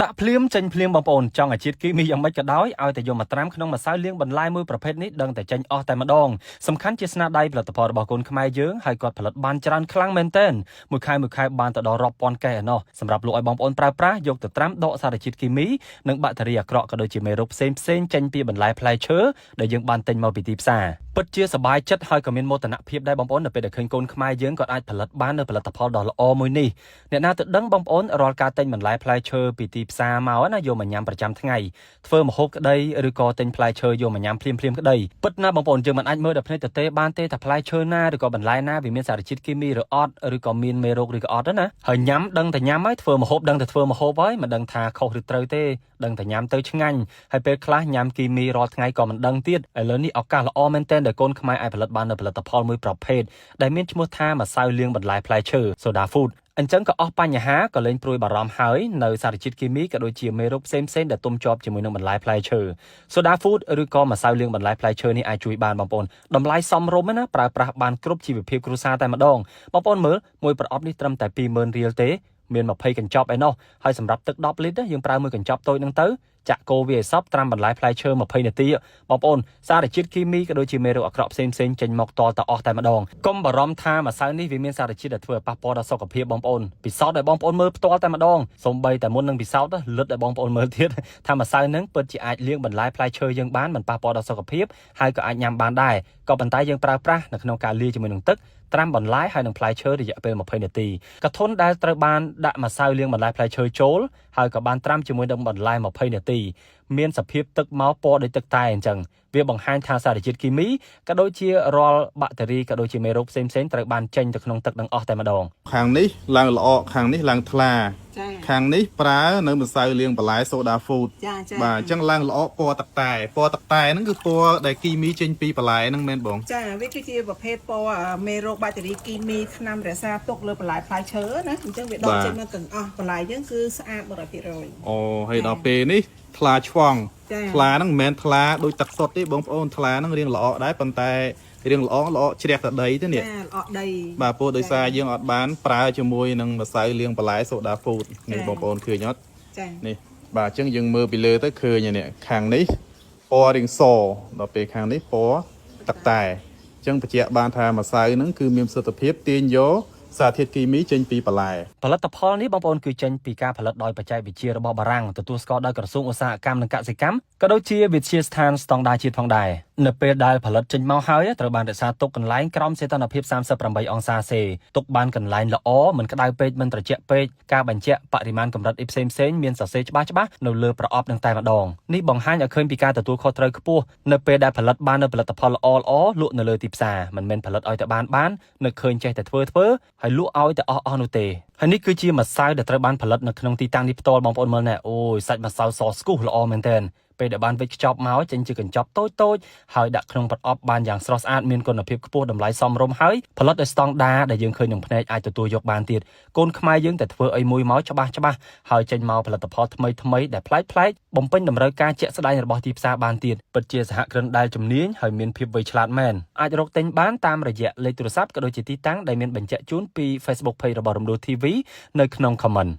ដាក់ភ្លាមចេញភ្លាមបងប្អូនចង់ឲ្យជាតិគីមីយ៉ាងម៉េចក៏ដោយឲ្យតែយកមកត្រាំក្នុងម្សៅលាងបន្លែមួយប្រភេទនេះដឹងតែចេញអស់តែម្ដងសំខាន់ជាស្នាដៃផលិតផលរបស់កូនខ្មែរយើងហើយគាត់ផលិតបានច្រើនខ្លាំងមែនទែនមួយខែបានទៅដល់រាប់ពាន់កែឯណោះសម្រាប់លក់ឲ្យបងប្អូនប្រើប្រាស់យកទៅត្រាំដកសារជាតិគីមីនិងបាក់តេរីអាក្រក់ក៏ដូចជាមេរោគផ្សេងចេញពីបន្លែផ្លែឈើដែលយើងបានទិញមកពីទីផ្សារពិតជាសប្បាយចិត្តហើយក៏មានមោទនភាពដែរបងប្អូននៅពេលដែលឃើញកូនខ្មែរយើងក៏អាចផលិតបាននូវផលិតផលដ៏ល្អមួយនេះអ្នកណាទៅដឹងបងប្អូនរាល់ការទិញបន្លែផ្លែឈើពីទីផ្សារមកណាយកមកញ៉ាំប្រចាំថ្ងៃធ្វើម្ហូបក្តីឬក៏ទិញផ្លែឈើយកមកញ៉ាំភ្លាមក្តីពិតណាបងប្អូនយើងមិនអាចមើលដល់ភ្នែកទទេបានទេថាផ្លែឈើណាឬក៏បន្លែណាវាមានសារជាតិគីមីឬអត់ឬក៏មានមេរោគឬក៏អត់ណាហើយញ៉ាំដឹងតែញ៉ាំហើយធ្វើម្ហូបដឹងតែធ្វើម្ហូបហើយមិនដឹងថាខុសឬត្រូវទេដឹងតែញ៉ាំទៅឆ្ងាញ់ហើយពេលខ្លះញ៉ាំគីមីរាល់ថ្ងៃក៏មិនដឹងទៀតឥឡូវនេះឱកាសល្អមែនទែនដែលកូនខ្មែរអាចផលិតបាននូវផលិតផលមួយប្រភេទដែលមានឈ្មោះថាម្សៅលាងបន្លែផ្លែឈើ Soda Food អញ្ចឹងក៏អស់បញ្ហាក៏លែងព្រួយបារម្ភហើយនៅសារជាតិគីមីក៏ដូចជាមេរោគផ្សេងដែលទុំជាប់ជាមួយនឹងបន្លែផ្លែឈើ Soda Food ឬក៏ម្សៅលាងបន្លែផ្លែឈើនេះអាចជួយបានបងប្អូនតម្លៃសមរម្យណាប្រើប្រាស់បានគ្រប់ជីវភាពគ្រួសារតែម្ដងបងប្អូនមើលមួយប្រអប់នេះត្រឹមតែ 20,000 រៀលទេមាន20កញ្ចប់ឯណោះហើយសម្រាប់ទឹក10លីត្រយើងប្រើមួយកញ្ចប់តូចហ្នឹងទៅចាក់កូរវាឲ្យសព្វត្រាំបន្លែផ្លែឈើ20នាទីបងប្អូនសារជាតិគីមីក៏ដូចជាមេរោគអាក្រក់ផ្សេងចេញមកតទៅអស់តែម្ដងកុំបារម្ភថាម្សៅនេះវាមានសារជាតិដែលធ្វើឲ្យប៉ះពាល់ដល់សុខភាពបងប្អូនពិសោធន៍ឲ្យបងប្អូនមើលផ្ទាល់តែម្ដងសូម្បីតែមុននឹងពិសោធន៍លឹតឲ្យបងប្អូនមើលទៀតថាម្សៅហ្នឹងពិតជាអាចលាងបន្លែផ្លែឈើយើងបានមិនប៉ះពាល់ដល់សុខភាពហើយក៏អាចញ៉ាំបានដែរក៏ប៉ុន្តែយើងប្រើប្រាស់នៅក្នុងការលាយជាមួយនឹងទឹកត្រាំបន្លែហើយនឹងផ្លែឈើរយៈពេល20នាទីកធុនដែលត្រូវបានដាក់ម្សៅលាងបន្លែផ្លែឈើចូលហើយក៏បានត្រាំជាមួយនឹងបន្លែ20នាទីមានសភាពទឹកមកពណ៌ដូចទឹកតែអញ្ចឹងវាបង្ហាញថាសារជាតិគីមីក៏ដូចជារាល់បាក់តេរីក៏ដូចជាមេរោគផ្សេងត្រូវបានចេញទៅក្នុងទឹកនឹងអស់តែម្ដងខាងនេះឡើងល្អខាងនេះឡើងថ្លាខាងនេះប្រើនៅម្សៅលាងបន្លែ Soda Food បាទអញ្ចឹងឡើងល្អពណ៌ទឹកតែហ្នឹងគឺពណ៌ដែលគីមីចេញពីបន្លែហ្នឹងមែនបងចាវាគឺជាប្រភេទពណ៌មេរោគបាក់តេរីគីមីថ្នាំរក្សាទុកលើបន្លែផ្លែឈើណាអញ្ចឹងវាដកចេញមកទាំងអស់បន្លែយើងគឺស្អាត 100% អូហើយដល់ពេលនេះថ្លាឆ្វង់ថ្លាហ្នឹងមិនមែនថ្លាដូចទឹកសុទ្ធទេបងប្អូនថ្លាហ្នឹងរៀងល្អដែរប៉ុន្តែរៀងល្អជ្រះតែដីទេនេះល្អដីបាទព្រោះដោយសារយើងអត់បានប្រើជាមួយនឹងម្សៅលាងបន្លែ Soda Food នេះបងប្អូនឃើញអត់ចានេះបាទអញ្ចឹងយើងមើលពីលើទៅឃើញនេះខាងនេះពណ៌រៀងសដល់ពេលខាងនេះពណ៌ទឹកតែអញ្ចឹងបញ្ជាក់បានថាម្សៅហ្នឹងគឺមានប្រសិទ្ធភាពទាញយកសារធាតុគីមីចេញពីបន្លែផលិតផលនេះបងប្អូនគឺចេញពីការផលិតដោយបច្ចេកវិទ្យារបស់បារាំងទទួលស្គាល់ដោយក្រសួងឧស្សាហកម្មនិងកសិកម្មក៏ដូចជាវិទ្យាស្ថានស្តង់ដារជាតិផងដែរនៅពេលដែលផលិតចេញមកហើយត្រូវបានរក្សាទុកកន្លែងក្រោមសីតុណ្ហភាព38អង្សាសេទុកបានកន្លែងល្អមិនក្តៅពេកមិនត្រជាក់ពេកការបញ្ជាក់បរិមាណកម្រិតអីផ្សេងមានសរសេរច្បាស់នៅលើប្រអប់នឹងតែម្ដងនេះបង្ហាញឲ្យឃើញពីការទទួលខុសត្រូវខ្ពស់នៅពេលដែលផលិតបាននៅផលិតផលល្អលក់នៅលើទីផ្សារមិនមែនផលិតឲ្យតែបាននឹកឃើញចេះតែធ្វើហើយលក់ឲ្យតែអស់នោះទេហើយនេះគឺជាម្សៅដែលត្រូវបានផលិតនៅក្នុងទីតាំងនេះផ្ទាល់បងប្អូនមើលណែអូយសាច់ម្សៅសស្គូសល្អមែនទែនពេលដែលបានវេចខ្ចប់មកចេញជាកញ្ចប់តូចហើយដាក់ក្នុងប្រអប់បានយ៉ាងស្រស់ស្អាតមានគុណភាពខ្ពស់តម្លៃសមរម្យហើយផលិតដោយស្តង់ដារដែលយើងឃើញនឹងភ្នែកអាចទទួលយកបានទៀតកូនខ្មែរយើងតែធ្វើអីមួយមកច្បាស់ហើយចេញមកផលិតផលថ្មីដែលប្លែកបំពេញតម្រូវការជាក់ស្ដែងរបស់ទីផ្សារបានទៀតពិតជាសហគ្រិនដែលជំនាញហើយមានភាពវៃឆ្លាតមែនអាចរកទិញបានតាមរយៈលេខទូរស័ព្ទក៏ដូចជាទីតាំងដែលមានបញ្ជាក់ជូនពី Facebook Page របស់រំដួល TV នៅក្នុង comment